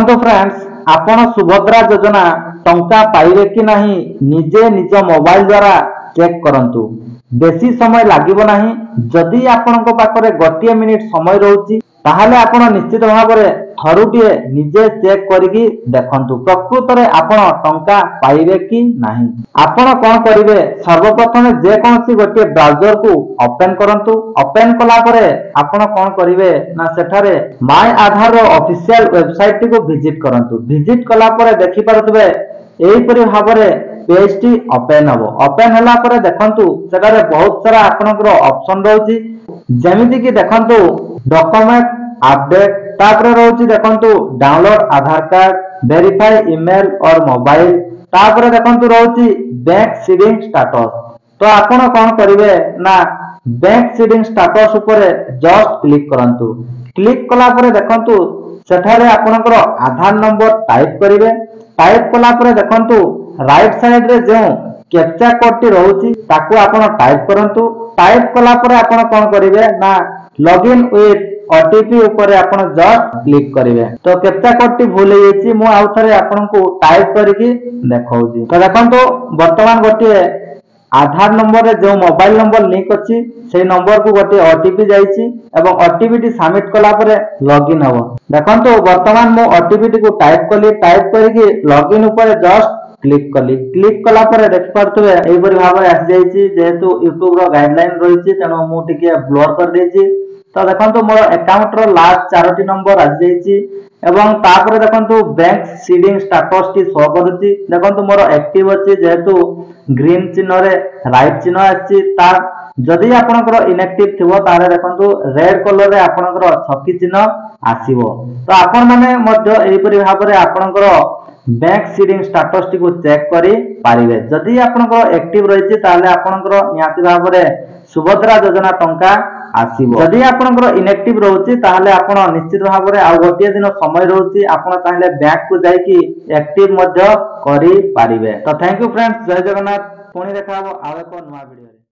ଦେଖନ୍ତୁ फ्रेंड्स आपण सुभद्रा योजना टंका पाइबे कि नहीं निजे निज मोबाइल द्वारा चेक करंतु। बेसी समय लागिबो नहीं। जदि आपनको पाखरे गोटे मिनिट समय रहउची ताहले आपण निश्चित भाव में थरुटिए निजे चेक करिकी देखंतु प्रकृत रे आपण टंका पाइबे कि नहीं। आपण कोन करिवे सर्वप्रथम जे कोनसी गोटे ब्राउजर को ओपन करंतु। ओपन कला परे आपण कोन करिवे ना सेठारे माय आधार रो ऑफिशियल वेबसाइट को विजिट करंतु। विजिट कला परे देखि पारुतबे एही परि भाबरे पेज टी ओपन हबो। ओपन हला परे देखंतु सेटारे बहुत सारा आपनकर ऑप्शन रहउची जेमिति कि देखंतु डॉक्यूमेंट अपडेट तापर रहउची देखंतु डाउनलोड आधार कार्ड वेरीफाई ईमेल और मोबाइल तापर देखंतु रहउची बैंक सीडिंग स्टेटस। तो आपण कोन करिवे ना बैंक सीडिंग स्टेटस ऊपर जस्ट क्लिक करंतु। क्लिक कला परे देखंतु सेठारे आपनकर आधार नंबर टाइप करिवे। टाइप कला परे देखंतु राइट साइड रे जो कैप्चा कोड टी रहउची ताकू आपण टाइप करंतु। टाइप कला परे आपण कोन करिवे ना लॉगिन विथ ओटीपी ऊपर आपण जस्ट क्लिक करिवे। तो कैप्चा कोड टी भूल हेची मु आउ थरे आपण को टाइप करिकी देखौची। तो देखंतु वर्तमान गोटे आधार नंबर रे जो मोबाइल नंबर लिंक अछि से नंबर को गोटे ओटीपी जाईची एवं ओटीपी टी सबमिट कला परे लॉगिन हबो। देखंतु वर्तमान मु ओटीपी टी को टाइप कली। टाइप करिकी लॉगिन ऊपर जस्ट क्लिक कली। क्लिक कला परे देख पारतबे एई परि भाबरे आसी जाईची। जेहेतु YouTube रो गाइडलाइन रहिची तेनो मु टिके ब्लर कर देची। तो देखंतु मोर अकाउंट रो लास्ट 4टी नंबर आसी जाईची एवं तापर देखंतु bank seeding status T show करूची। देखंतु मोर एक्टिव अछि जेहेतु ग्रीन चिन्ह रे राइट चिन्ह आछि। ता जदि आपनकर इनएक्टिव थिबो तारे देखंतु रेड कलर रे आपनकर छकी चिन्ह आसीबो। तो आपण माने मध्य एई परि भाबरे आपनकर बैंक सीडिंग स्टेटस टी को चेक करि पारिबे। जदि आपनकर एक्टिव रहिछि ताले आपनकर नियाति भाबरे सुभद्रा योजना टंका आसीबो। जदि आपनकर इनएक्टिव रहउछि ताले आपण निश्चित भाबरे आ गोटे दिन समय रहउछि आपण ताले बैंक को जाईकी एक्टिव मध्य करि पारिबे। तो थैंक यू फ्रेंड्स। जय जगन्नाथ। पुणी देखाबो आउ एक नवा वीडियो।